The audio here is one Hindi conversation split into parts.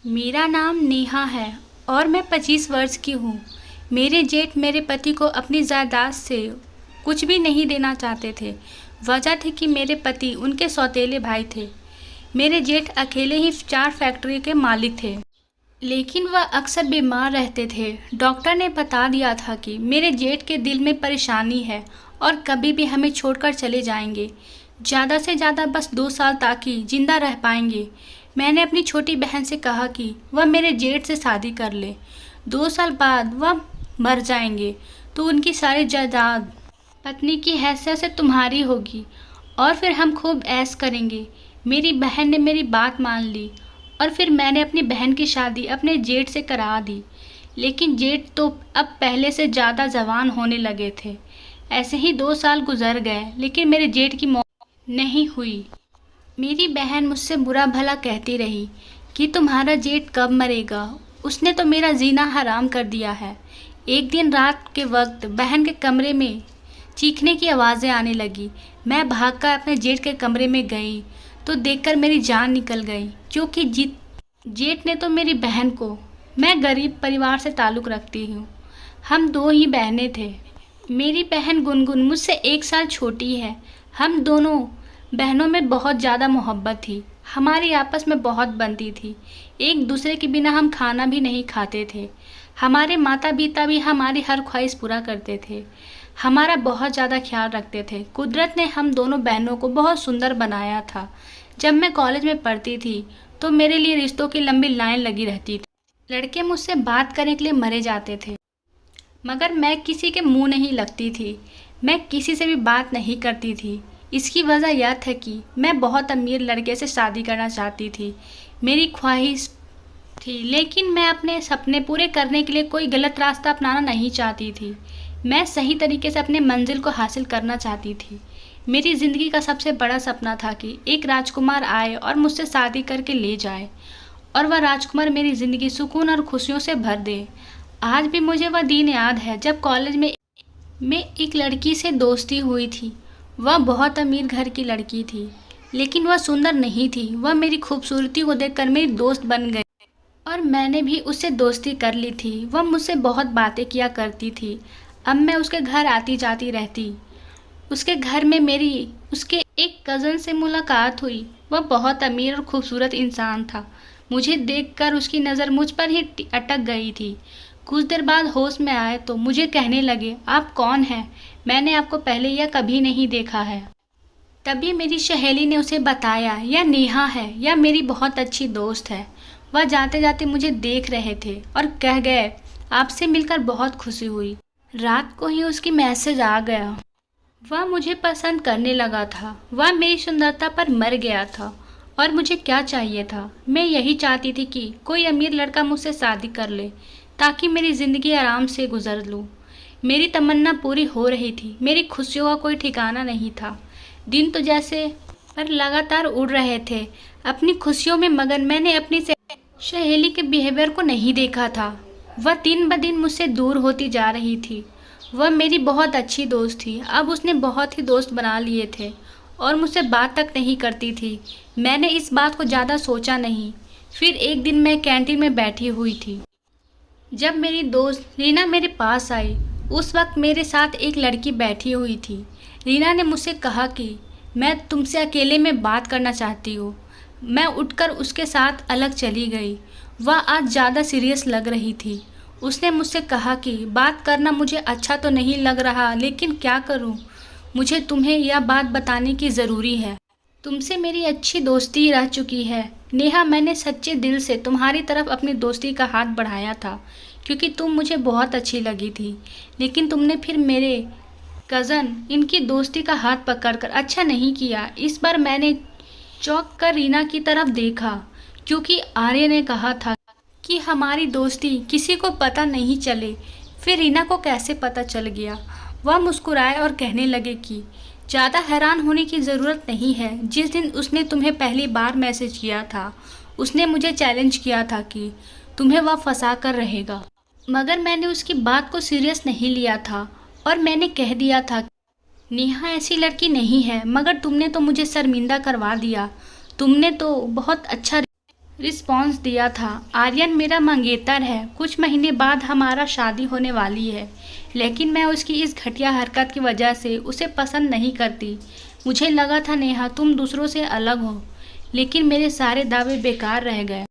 मेरा नाम नेहा है और मैं 25 वर्ष की हूँ। मेरे जेठ मेरे पति को अपनी जायदाद से कुछ भी नहीं देना चाहते थे। वजह थी कि मेरे पति उनके सौतेले भाई थे। मेरे जेठ अकेले ही 4 फैक्ट्री के मालिक थे, लेकिन वह अक्सर बीमार रहते थे। डॉक्टर ने बता दिया था कि मेरे जेठ के दिल में परेशानी है और कभी भी हमें छोड़कर चले जाएंगे। ज़्यादा से ज़्यादा बस 2 साल ताकि जिंदा रह पाएंगे। मैंने अपनी छोटी बहन से कहा कि वह मेरे जेठ से शादी कर ले। 2 साल बाद वह मर जाएंगे तो उनकी सारी जायदाद पत्नी की हैसियत से तुम्हारी होगी और फिर हम खूब ऐश करेंगे। मेरी बहन ने मेरी बात मान ली और फिर मैंने अपनी बहन की शादी अपने जेठ से करा दी। लेकिन जेठ तो अब पहले से ज़्यादा जवान होने लगे थे। ऐसे ही 2 साल गुजर गए, लेकिन मेरे जेठ की मौत नहीं हुई। मेरी बहन मुझसे बुरा भला कहती रही कि तुम्हारा जेठ कब मरेगा, उसने तो मेरा जीना हराम कर दिया है। एक दिन रात के वक्त बहन के कमरे में चीखने की आवाज़ें आने लगी। मैं भागकर अपने जेठ के कमरे में गई तो देखकर मेरी जान निकल गई, क्योंकि जेठ ने तो मेरी बहन को, मैं गरीब परिवार से ताल्लुक़ रखती हूँ, हम 2 ही बहनें थे। मेरी बहन गुनगुन मुझसे 1 साल छोटी है। हम दोनों बहनों में बहुत ज़्यादा मोहब्बत थी। हमारी आपस में बहुत बनती थी। एक दूसरे के बिना हम खाना भी नहीं खाते थे। हमारे माता पिता भी हमारी हर ख्वाहिश पूरा करते थे, हमारा बहुत ज़्यादा ख्याल रखते थे। कुदरत ने हम दोनों बहनों को बहुत सुंदर बनाया था। जब मैं कॉलेज में पढ़ती थी तो मेरे लिए रिश्तों की लंबी लाइन लगी रहती थी। लड़के मुझसे बात करने के लिए मरे जाते थे, मगर मैं किसी के मुंह नहीं लगती थी। मैं किसी से भी बात नहीं करती थी। इसकी वजह यह था कि मैं बहुत अमीर लड़के से शादी करना चाहती थी। मेरी ख्वाहिश थी, लेकिन मैं अपने सपने पूरे करने के लिए कोई गलत रास्ता अपनाना नहीं चाहती थी। मैं सही तरीके से अपने मंजिल को हासिल करना चाहती थी। मेरी ज़िंदगी का सबसे बड़ा सपना था कि एक राजकुमार आए और मुझसे शादी करके ले जाए, और वह राजकुमार मेरी ज़िंदगी सुकून और खुशियों से भर दे। आज भी मुझे वह दिन याद है जब कॉलेज में एक लड़की से दोस्ती हुई थी। वह बहुत अमीर घर की लड़की थी, लेकिन वह सुंदर नहीं थी। वह मेरी खूबसूरती को देखकर मेरी दोस्त बन गई और मैंने भी उससे दोस्ती कर ली थी। वह मुझसे बहुत बातें किया करती थी। अब मैं उसके घर आती जाती रहती। उसके घर में मेरी उसके एक कज़न से मुलाकात हुई। वह बहुत अमीर और खूबसूरत इंसान था। मुझे देखकर उसकी नज़र मुझ पर ही अटक गई थी। कुछ देर बाद होश में आए तो मुझे कहने लगे, आप कौन हैं? मैंने आपको पहले यह कभी नहीं देखा है। तभी मेरी सहेली ने उसे बताया, यह नेहा है, यह मेरी बहुत अच्छी दोस्त है। वह जाते जाते मुझे देख रहे थे और कह गए, आपसे मिलकर बहुत खुशी हुई। रात को ही उसकी मैसेज आ गया। वह मुझे पसंद करने लगा था। वह मेरी सुंदरता पर मर गया था। और मुझे क्या चाहिए था? मैं यही चाहती थी कि कोई अमीर लड़का मुझसे शादी कर ले ताकि मेरी ज़िंदगी आराम से गुजर लूँ। मेरी तमन्ना पूरी हो रही थी। मेरी खुशियों का कोई ठिकाना नहीं था। दिन तो जैसे पर लगातार उड़ रहे थे। अपनी खुशियों में मगन मैंने अपनी सहेली के बिहेवियर को नहीं देखा था। वह दिन ब दिन मुझसे दूर होती जा रही थी। वह मेरी बहुत अच्छी दोस्त थी। अब उसने बहुत ही दोस्त बना लिए थे और मुझसे बात तक नहीं करती थी। मैंने इस बात को ज़्यादा सोचा नहीं। फिर एक दिन मैं कैंटीन में बैठी हुई थी जब मेरी दोस्त रीना मेरे पास आई। उस वक्त मेरे साथ एक लड़की बैठी हुई थी। रीना ने मुझसे कहा कि मैं तुमसे अकेले में बात करना चाहती हूँ। मैं उठकर उसके साथ अलग चली गई। वह आज ज़्यादा सीरियस लग रही थी। उसने मुझसे कहा कि बात करना मुझे अच्छा तो नहीं लग रहा, लेकिन क्या करूँ, मुझे तुम्हें यह बात बताने की ज़रूरी है। तुमसे मेरी अच्छी दोस्ती रह चुकी है नेहा। मैंने सच्चे दिल से तुम्हारी तरफ अपनी दोस्ती का हाथ बढ़ाया था क्योंकि तुम मुझे बहुत अच्छी लगी थी, लेकिन तुमने फिर मेरे कज़न इनकी दोस्ती का हाथ पकड़कर अच्छा नहीं किया। इस बार मैंने चौंक कर रीना की तरफ देखा क्योंकि आर्य ने कहा था कि हमारी दोस्ती किसी को पता नहीं चले। फिर रीना को कैसे पता चल गया? वह मुस्कुराए और कहने लगे कि ज़्यादा हैरान होने की ज़रूरत नहीं है। जिस दिन उसने तुम्हें पहली बार मैसेज किया था, उसने मुझे चैलेंज किया था कि तुम्हें वह फंसा कर रहेगा, मगर मैंने उसकी बात को सीरियस नहीं लिया था और मैंने कह दिया था नेहा ऐसी लड़की नहीं है, मगर तुमने तो मुझे शर्मिंदा करवा दिया। तुमने तो बहुत अच्छा रिस्पॉन्स दिया था, आर्यन मेरा मंगेतर है, कुछ महीने बाद हमारा शादी होने वाली है। लेकिन मैं उसकी इस घटिया हरकत की वजह से उसे पसंद नहीं करती। मुझे लगा था नेहा तुम दूसरों से अलग हो, लेकिन मेरे सारे दावे बेकार रह गए।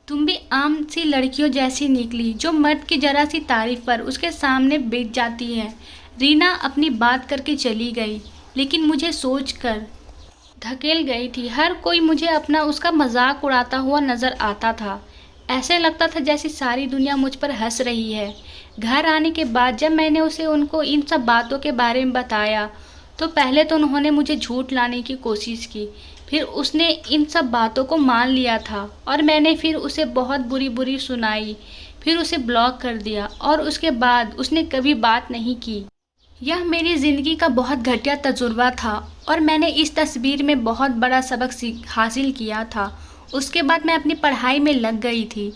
तुम भी आम सी लड़कियों जैसी निकली जो मर्द की जरा सी तारीफ पर उसके सामने बिक जाती है। रीना अपनी बात करके चली गई, लेकिन मुझे सोच कर धकेल गई थी। हर कोई मुझे अपना उसका मजाक उड़ाता हुआ नजर आता था। ऐसे लगता था जैसे सारी दुनिया मुझ पर हंस रही है। घर आने के बाद जब मैंने उसे उनको इन सब बातों के बारे में बताया तो पहले तो उन्होंने मुझे झूठ लाने की कोशिश की, फिर उसने इन सब बातों को मान लिया था और मैंने फिर उसे बहुत बुरी बुरी सुनाई, फिर उसे ब्लॉक कर दिया और उसके बाद उसने कभी बात नहीं की। यह मेरी ज़िंदगी का बहुत घटिया तजुर्बा था और मैंने इस तस्वीर में बहुत बड़ा सबक हासिल किया था। उसके बाद मैं अपनी पढ़ाई में लग गई थी।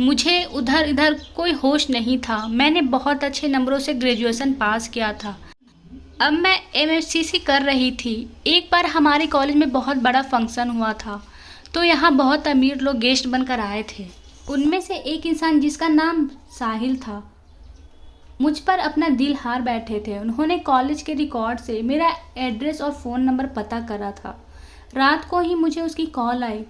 मुझे उधर इधर कोई होश नहीं था। मैंने बहुत अच्छे नंबरों से ग्रेजुएशन पास किया था। अब मैं एमएससीसी कर रही थी। एक बार हमारे कॉलेज में बहुत बड़ा फंक्शन हुआ था, तो यहाँ बहुत अमीर लोग गेस्ट बनकर आए थे। उनमें से एक इंसान जिसका नाम साहिल था मुझ पर अपना दिल हार बैठे थे। उन्होंने कॉलेज के रिकॉर्ड से मेरा एड्रेस और फ़ोन नंबर पता करा था। रात को ही मुझे उसकी कॉल आई।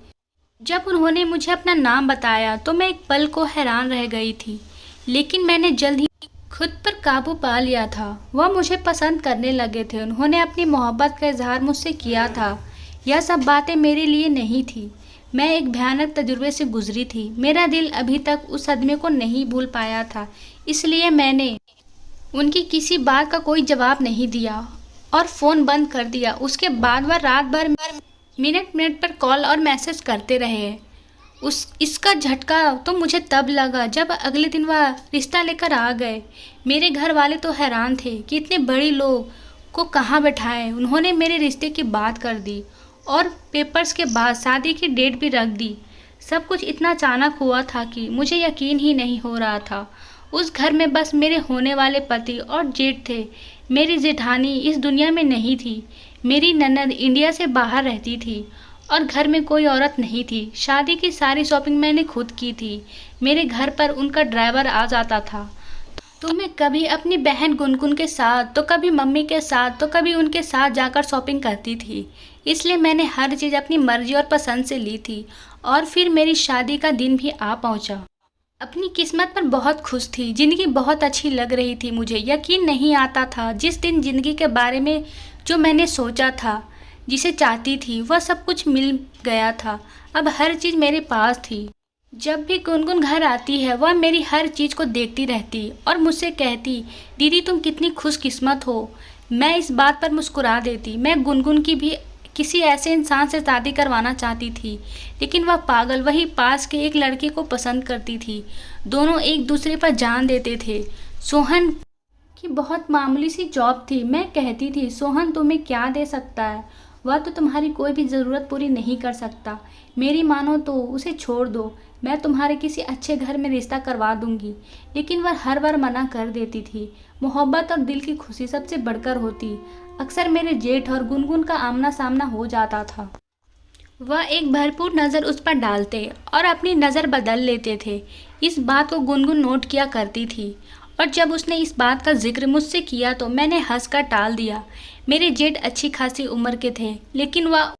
जब उन्होंने मुझे अपना नाम बताया तो मैं एक पल को हैरान रह गई थी, लेकिन मैंने जल्द ही खुद पर काबू पा लिया था। वह मुझे पसंद करने लगे थे। उन्होंने अपनी मोहब्बत का इजहार मुझसे किया था। यह सब बातें मेरे लिए नहीं थी। मैं एक भयानक तजुर्बे से गुजरी थी। मेरा दिल अभी तक उस सदमे को नहीं भूल पाया था, इसलिए मैंने उनकी किसी बात का कोई जवाब नहीं दिया और फ़ोन बंद कर दिया। उसके बाद वह रात भर मिनट मिनट पर कॉल और मैसेज करते रहे। इसका झटका तो मुझे तब लगा जब अगले दिन वह रिश्ता लेकर आ गए। मेरे घर वाले तो हैरान थे कि इतने बड़े लोग को कहाँ बैठाएं। उन्होंने मेरे रिश्ते की बात कर दी और पेपर्स के बाद शादी की डेट भी रख दी। सब कुछ इतना अचानक हुआ था कि मुझे यकीन ही नहीं हो रहा था। उस घर में बस मेरे होने वाले पति और जेठ थे। मेरी जेठानी इस दुनिया में नहीं थी। मेरी ननद इंडिया से बाहर रहती थी और घर में कोई औरत नहीं थी। शादी की सारी शॉपिंग मैंने खुद की थी। मेरे घर पर उनका ड्राइवर आ जाता था, तो मैं कभी अपनी बहन गुनगुन के साथ, तो कभी मम्मी के साथ, तो कभी उनके साथ जाकर शॉपिंग करती थी। इसलिए मैंने हर चीज़ अपनी मर्जी और पसंद से ली थी और फिर मेरी शादी का दिन भी आ पहुंचा। अपनी किस्मत पर बहुत खुश थी। ज़िंदगी बहुत अच्छी लग रही थी। मुझे यकीन नहीं आता था जिस दिन ज़िंदगी के बारे में जो मैंने सोचा था, जिसे चाहती थी, वह सब कुछ मिल गया था। अब हर चीज़ मेरे पास थी। जब भी गुनगुन घर आती है वह मेरी हर चीज़ को देखती रहती और मुझसे कहती, दीदी तुम कितनी खुशकिस्मत हो। मैं इस बात पर मुस्कुरा देती। मैं गुनगुन की भी किसी ऐसे इंसान से शादी करवाना चाहती थी, लेकिन वह पागल वही पास के एक लड़के को पसंद करती थी। दोनों एक दूसरे पर जान देते थे। सोहन की बहुत मामूली सी जॉब थी। मैं कहती थी, सोहन तुम्हें क्या दे सकता है, वह तो तुम्हारी कोई भी ज़रूरत पूरी नहीं कर सकता। मेरी मानो तो उसे छोड़ दो, मैं तुम्हारे किसी अच्छे घर में रिश्ता करवा दूंगी। लेकिन वह हर बार मना कर देती थी। मोहब्बत और दिल की खुशी सबसे बढ़कर होती। अक्सर मेरे जेठ और गुनगुन का आमना सामना हो जाता था। वह एक भरपूर नज़र उस पर डालते और अपनी नज़र बदल लेते थे। इस बात को गुनगुन नोट किया करती थी और जब उसने इस बात का जिक्र मुझसे किया तो मैंने हंसकर टाल दिया। मेरे जेठ अच्छी खासी उम्र के थे, लेकिन वह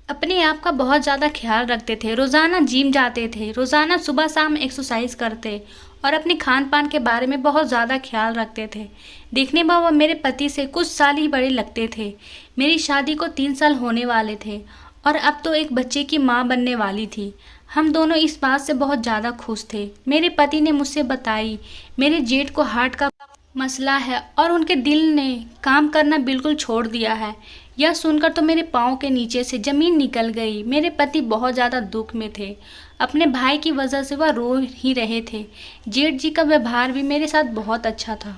अपने आप का बहुत ज़्यादा ख्याल रखते थे। रोज़ाना जिम जाते थे, रोज़ाना सुबह शाम एक्सरसाइज करते और अपने खान पान के बारे में बहुत ज़्यादा ख्याल रखते थे। देखने में वह मेरे पति से कुछ साल ही बड़े लगते थे। मेरी शादी को 3 साल होने वाले थे और अब तो एक बच्चे की माँ बनने वाली थी। हम दोनों इस बात से बहुत ज़्यादा खुश थे। मेरे पति ने मुझसे बताई, मेरे जेठ को हार्ट का मसला है और उनके दिल ने काम करना बिल्कुल छोड़ दिया है। यह सुनकर तो मेरे पाँव के नीचे से ज़मीन निकल गई। मेरे पति बहुत ज़्यादा दुख में थे। अपने भाई की वजह से वह रो ही रहे थे। जेठ जी का व्यवहार भी मेरे साथ बहुत अच्छा था।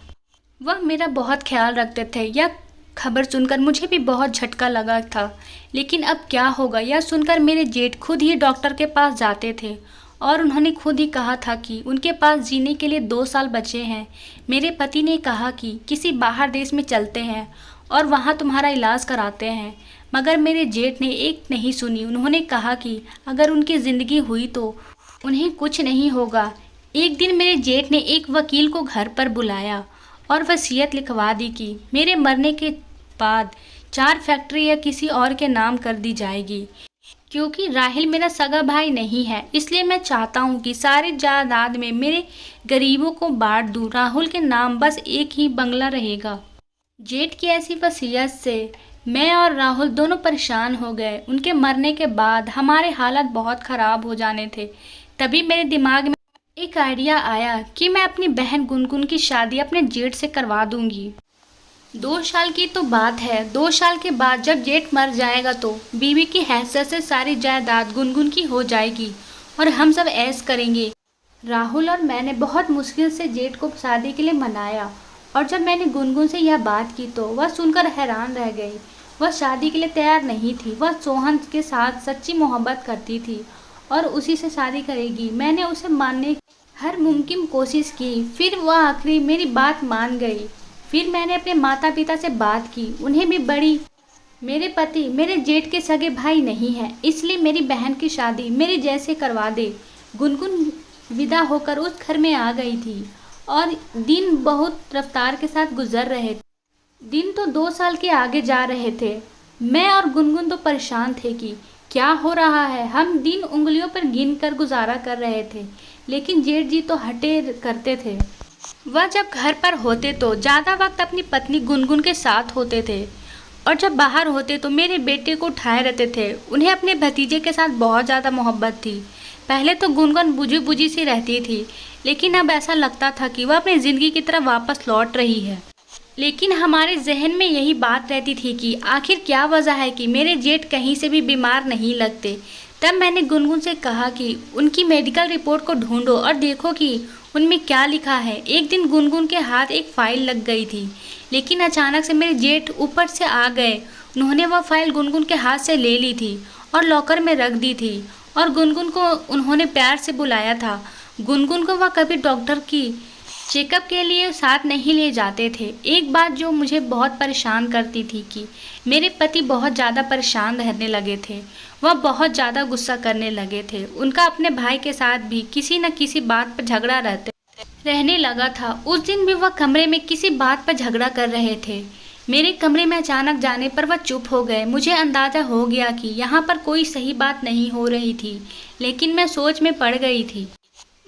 वह मेरा बहुत ख्याल रखते थे। यह खबर सुनकर मुझे भी बहुत झटका लगा था, लेकिन अब क्या होगा यह सुनकर मेरे जेठ खुद ही डॉक्टर के पास जाते थे और उन्होंने खुद ही कहा था कि उनके पास जीने के लिए 2 साल बचे हैं। मेरे पति ने कहा कि किसी बाहर देश में चलते हैं और वहाँ तुम्हारा इलाज कराते हैं। मगर मेरे जेठ ने एक नहीं सुनी। उन्होंने कहा कि अगर उनकी ज़िंदगी हुई तो उन्हें कुछ नहीं होगा। एक दिन मेरे जेठ ने एक वकील को घर पर बुलाया और वसीयत लिखवा दी कि मेरे मरने के बाद 4 फैक्ट्री या किसी और के नाम कर दी जाएगी। क्योंकि राहिल मेरा सगा भाई नहीं है, इसलिए मैं चाहता हूँ कि सारी जायदाद में मेरे गरीबों को बांट दूँ। राहुल के नाम बस एक ही बंगला रहेगा। जेठ की ऐसी वसीयत से मैं और राहुल दोनों परेशान हो गए। उनके मरने के बाद हमारे हालात बहुत ख़राब हो जाने थे। तभी मेरे दिमाग में एक आइडिया आया कि मैं अपनी बहन गुनगुन की शादी अपने जेठ से करवा दूंगी। 2 साल की तो बात है। 2 साल के बाद जब जेठ मर जाएगा तो बीवी की हैसियत से सारी जायदाद गुनगुन की हो जाएगी और हम सब ऐश करेंगे। राहुल और मैंने बहुत मुश्किल से जेठ को शादी के लिए मनाया और जब मैंने गुनगुन से यह बात की तो वह सुनकर हैरान रह गई। वह शादी के लिए तैयार नहीं थी। वह सोहन के साथ सच्ची मोहब्बत करती थी और उसी से शादी करेगी। मैंने उसे मानने की हर मुमकिन कोशिश की, फिर वह आखिरी मेरी बात मान गई। फिर मैंने अपने माता पिता से बात की। उन्हें भी बड़ी मेरे पति मेरे जेठ के सगे भाई नहीं हैं, इसलिए मेरी बहन की शादी मेरे जैसे करवा दे। गुनगुन विदा होकर उस घर में आ गई थी और दिन बहुत रफ्तार के साथ गुजर रहे थे। दिन तो 2 साल के आगे जा रहे थे। मैं और गुनगुन तो परेशान थे कि क्या हो रहा है। हम दिन उंगलियों पर गिन कर गुजारा कर रहे थे, लेकिन जेठ जी तो हटे करते थे। वह जब घर पर होते तो ज़्यादा वक्त अपनी पत्नी गुनगुन के साथ होते थे और जब बाहर होते तो मेरे बेटे को उठाए रहते थे। उन्हें अपने भतीजे के साथ बहुत ज़्यादा मोहब्बत थी। पहले तो गुनगुन बुझी बुझी सी रहती थी, लेकिन अब ऐसा लगता था कि वह अपनी ज़िंदगी की तरफ वापस लौट रही है। लेकिन हमारे जहन में यही बात रहती थी कि आखिर क्या वजह है कि मेरे जेठ कहीं से भी बीमार नहीं लगते। तब मैंने गुनगुन से कहा कि उनकी मेडिकल रिपोर्ट को ढूंढो और देखो कि उनमें क्या लिखा है। एक दिन गुनगुन के हाथ एक फ़ाइल लग गई थी, लेकिन अचानक से मेरे जेठ ऊपर से आ गए। उन्होंने वह फ़ाइल गुनगुन के हाथ से ले ली थी और लॉकर में रख दी थी और गुनगुन को उन्होंने प्यार से बुलाया था। गुनगुन को वह कभी डॉक्टर की चेकअप के लिए साथ नहीं ले जाते थे। एक बात जो मुझे बहुत परेशान करती थी कि मेरे पति बहुत ज़्यादा परेशान रहने लगे थे। वह बहुत ज़्यादा गुस्सा करने लगे थे। उनका अपने भाई के साथ भी किसी न किसी बात पर झगड़ा रहने लगा था। उस दिन भी वह कमरे में किसी बात पर झगड़ा कर रहे थे। मेरे कमरे में अचानक जाने पर वह चुप हो गए। मुझे अंदाज़ा हो गया कि यहाँ पर कोई सही बात नहीं हो रही थी, लेकिन मैं सोच में पड़ गई थी।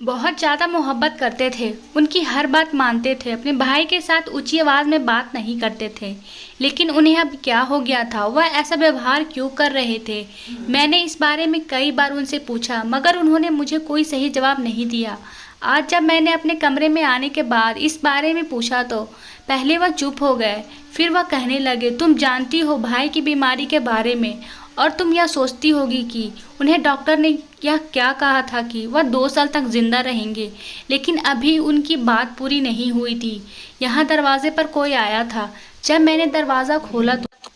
बहुत ज़्यादा मोहब्बत करते थे, उनकी हर बात मानते थे, अपने भाई के साथ ऊंची आवाज़ में बात नहीं करते थे। लेकिन उन्हें अब क्या हो गया था? वह ऐसा व्यवहार क्यों कर रहे थे? मैंने इस बारे में कई बार उनसे पूछा, मगर उन्होंने मुझे कोई सही जवाब नहीं दिया। आज जब मैंने अपने कमरे में आने के बाद इस बारे में पूछा तो पहले वह चुप हो गए, फिर वह कहने लगे, तुम जानती हो भाई की बीमारी के बारे में और तुम यह सोचती होगी कि उन्हें डॉक्टर ने यह क्या कहा था कि वह 2 साल तक जिंदा रहेंगे, लेकिन अभी उनकी बात पूरी नहीं हुई थी। यहाँ दरवाजे पर कोई आया था। जब मैंने दरवाज़ा खोला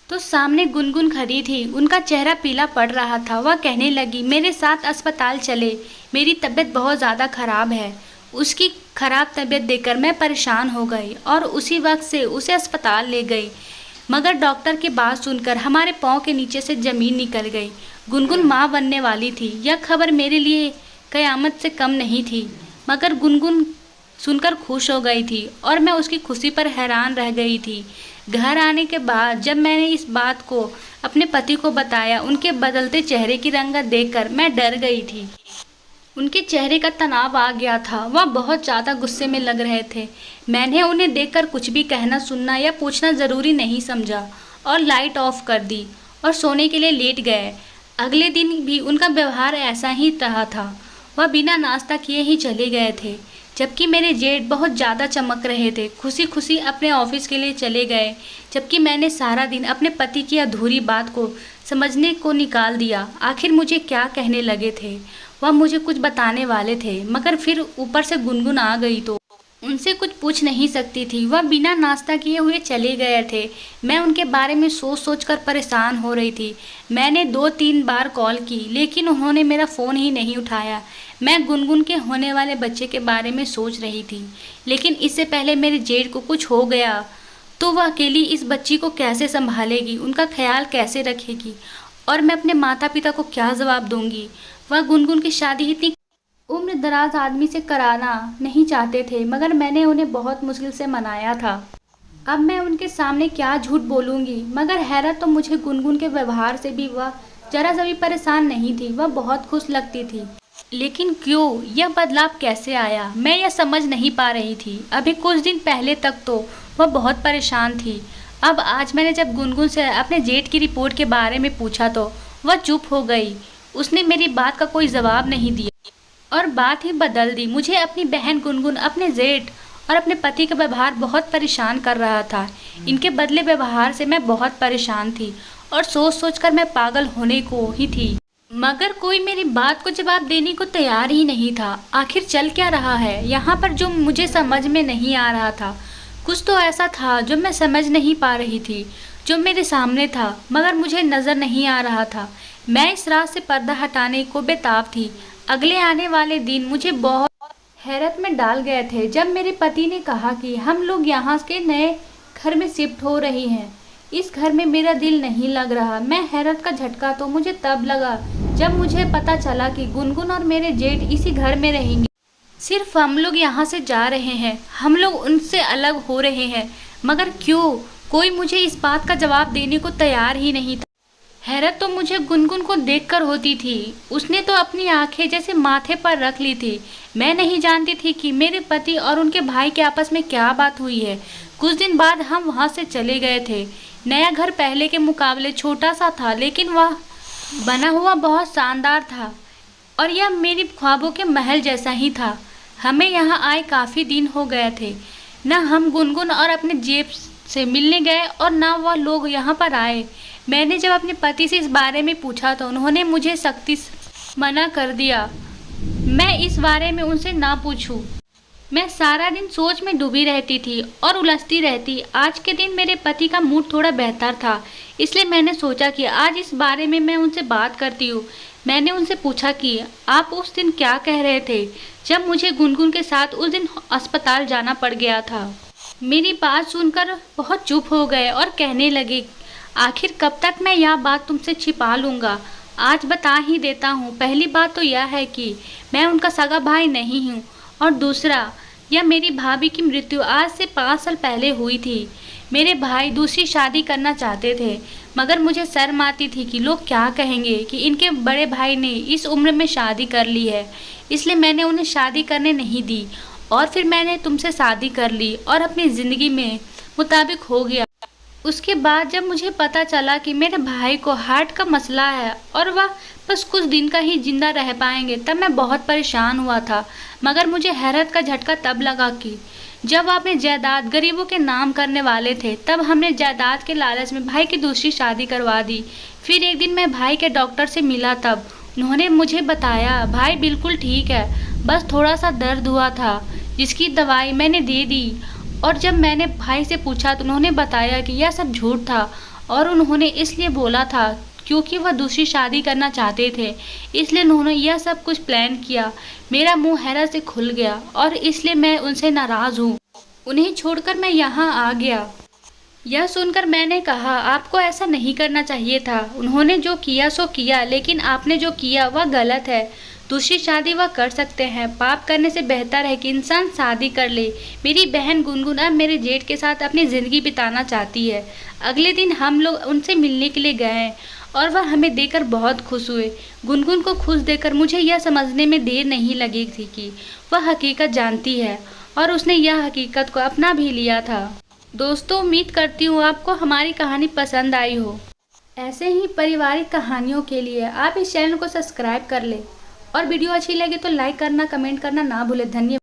तो सामने गुनगुन खड़ी थी। उनका चेहरा पीला पड़ रहा था। वह कहने लगी, मेरे साथ अस्पताल चले, मेरी तबीयत बहुत ज़्यादा ख़राब है। उसकी ख़राब तबीयत देखकर मैं परेशान हो गई और उसी वक्त से उसे अस्पताल ले गई। मगर डॉक्टर की बात सुनकर हमारे पाँव के नीचे से ज़मीन निकल गई। गुनगुन माँ बनने वाली थी। यह खबर मेरे लिए क़यामत से कम नहीं थी, मगर गुनगुन सुनकर खुश हो गई थी और मैं उसकी खुशी पर हैरान रह गई थी। घर आने के बाद जब मैंने इस बात को अपने पति को बताया, उनके बदलते चेहरे की रंगत देखकर मैं डर गई थी। उनके चेहरे का तनाव आ गया था। वह बहुत ज़्यादा गुस्से में लग रहे थे। मैंने उन्हें देखकर कुछ भी कहना, सुनना या पूछना ज़रूरी नहीं समझा और लाइट ऑफ कर दी और सोने के लिए लेट गए। अगले दिन भी उनका व्यवहार ऐसा ही रहा था। वह बिना नाश्ता किए ही चले गए थे, जबकि मेरे जेठ बहुत ज़्यादा चमक रहे थे। खुशी खुशी अपने ऑफिस के लिए चले गए, जबकि मैंने सारा दिन अपने पति की अधूरी बात को समझने को निकाल दिया। आखिर मुझे क्या कहने लगे थे? वह मुझे कुछ बताने वाले थे, मगर फिर ऊपर से गुनगुन आ गई तो उनसे कुछ पूछ नहीं सकती थी। वह बिना नाश्ता किए हुए चले गए थे। मैं उनके बारे में सोच सोच कर परेशान हो रही थी। मैंने 2-3 बार कॉल की, लेकिन उन्होंने मेरा फ़ोन ही नहीं उठाया। मैं गुनगुन के होने वाले बच्चे के बारे में सोच रही थी, लेकिन इससे पहले मेरे जेठ को कुछ हो गया तो वह अकेली इस बच्ची को कैसे संभालेगी, उनका ख्याल कैसे रखेगी, और मैं अपने माता पिता को क्या जवाब दूंगी। वह गुनगुन की शादी इतनी उम्र दराज आदमी से कराना नहीं चाहते थे, मगर मैंने उन्हें बहुत मुश्किल से मनाया था। अब मैं उनके सामने क्या झूठ बोलूँगी। मगर हैरत तो मुझे गुनगुन के व्यवहार से भी वह जरा सा भी परेशान नहीं थी, वह बहुत खुश लगती थी। लेकिन क्यों, यह बदलाव कैसे आया, मैं यह समझ नहीं पा रही थी। अभी कुछ दिन पहले तक तो वह बहुत परेशान थी। अब आज मैंने जब गुनगुन से अपने जेठ की रिपोर्ट के बारे में पूछा तो वह चुप हो गई। उसने मेरी बात का कोई जवाब नहीं दिया और बात ही बदल दी। मुझे अपनी बहन गुनगुन, अपने जेठ और अपने पति का व्यवहार बहुत परेशान कर रहा था। इनके बदले व्यवहार से मैं बहुत परेशान थी और सोच सोच कर मैं पागल होने को ही थी। मगर कोई मेरी बात को जवाब देने को तैयार ही नहीं था। आखिर चल क्या रहा है यहाँ पर जो मुझे समझ में नहीं आ रहा था। कुछ तो ऐसा था जो मैं समझ नहीं पा रही थी, जो मेरे सामने था मगर मुझे नज़र नहीं आ रहा था। मैं इस रात से पर्दा हटाने को बेताब थी। अगले आने वाले दिन मुझे बहुत हैरत में डाल गए थे जब मेरे पति ने कहा कि हम लोग यहाँ के नए घर में शिफ्ट हो रही हैं। इस घर में मेरा दिल नहीं लग रहा। मैं हैरत का झटका तो मुझे तब लगा जब मुझे पता चला कि गुनगुन और मेरे जेठ इसी घर में रहेंगे। सिर्फ हम लोग यहाँ से जा रहे हैं, हम लोग उनसे अलग हो रहे हैं। मगर क्यों? कोई मुझे इस बात का जवाब देने को तैयार ही नहीं था। हैरत तो मुझे गुनगुन को देखकर होती थी। उसने तो अपनी आंखें जैसे माथे पर रख ली थी। मैं नहीं जानती थी कि मेरे पति और उनके भाई के आपस में क्या बात हुई है। कुछ दिन बाद हम वहाँ से चले गए थे। नया घर पहले के मुकाबले छोटा सा था, लेकिन वह बना हुआ बहुत शानदार था और यह मेरी ख्वाबों के महल जैसा ही था। हमें यहाँ आए काफ़ी दिन हो गए थे। न हम गुनगुन और अपने जेब से मिलने गए और न वह लोग यहाँ पर आए। मैंने जब अपने पति से इस बारे में पूछा तो उन्होंने मुझे सख्ती से मना कर दिया। मैं इस बारे में उनसे ना पूछूं। मैं सारा दिन सोच में डूबी रहती थी और उलझती रहती। आज के दिन मेरे पति का मूड थोड़ा बेहतर था, इसलिए मैंने सोचा कि आज इस बारे में मैं उनसे बात करती हूँ। मैंने उनसे पूछा कि आप उस दिन क्या कह रहे थे जब मुझे गुनगुन के साथ उस दिन अस्पताल जाना पड़ गया था। मेरी बात सुनकर बहुत चुप हो गए और कहने लगे, आखिर कब तक मैं यह बात तुमसे छिपा लूँगा। आज बता ही देता हूँ। पहली बात तो यह है कि मैं उनका सगा भाई नहीं हूँ, और दूसरा, यह मेरी भाभी की मृत्यु आज से 5 साल पहले हुई थी। मेरे भाई दूसरी शादी करना चाहते थे, मगर मुझे शर्म आती थी कि लोग क्या कहेंगे कि इनके बड़े भाई ने इस उम्र में शादी कर ली है, इसलिए मैंने उन्हें शादी करने नहीं दी। और फिर मैंने तुमसे शादी कर ली और अपनी ज़िंदगी में मुताबिक हो गया। उसके बाद जब मुझे पता चला कि मेरे भाई को हार्ट का मसला है और वह बस कुछ दिन का ही जिंदा रह पाएंगे, तब मैं बहुत परेशान हुआ था। मगर मुझे हैरत का झटका तब लगा कि जब आपने जायदाद गरीबों के नाम करने वाले थे, तब हमने जायदाद के लालच में भाई की दूसरी शादी करवा दी। फिर एक दिन मैं भाई के डॉक्टर से मिला, तब उन्होंने मुझे बताया भाई बिल्कुल ठीक है, बस थोड़ा सा दर्द हुआ था, जिसकी दवाई मैंने दे दी। और जब मैंने भाई से पूछा तो उन्होंने बताया कि यह सब झूठ था और उन्होंने इसलिए बोला था क्योंकि वह दूसरी शादी करना चाहते थे, इसलिए उन्होंने यह सब कुछ प्लान किया। मेरा मुंह हैरत से खुल गया और इसलिए मैं उनसे नाराज़ हूँ। उन्हें छोड़कर मैं यहाँ आ गया। यह सुनकर मैंने कहा, आपको ऐसा नहीं करना चाहिए था। उन्होंने जो किया सो किया, लेकिन आपने जो किया वह गलत है। दूसरी शादी वह कर सकते हैं। पाप करने से बेहतर है कि इंसान शादी कर ले। मेरी बहन गुनगुन अब मेरे जेठ के साथ अपनी ज़िंदगी बिताना चाहती है। अगले दिन हम लोग उनसे मिलने के लिए गए और वह हमें देखकर बहुत खुश हुए। गुनगुन को खुश देखकर मुझे यह समझने में देर नहीं लगी थी कि वह हकीकत जानती है और उसने यह हकीकत को अपना भी लिया था। दोस्तों, उम्मीद करती हूँ आपको हमारी कहानी पसंद आई हो। ऐसे ही पारिवारिक कहानियों के लिए आप इस चैनल को सब्सक्राइब कर लें और वीडियो अच्छी लगे तो लाइक करना, कमेंट करना ना भूलें। धन्यवाद।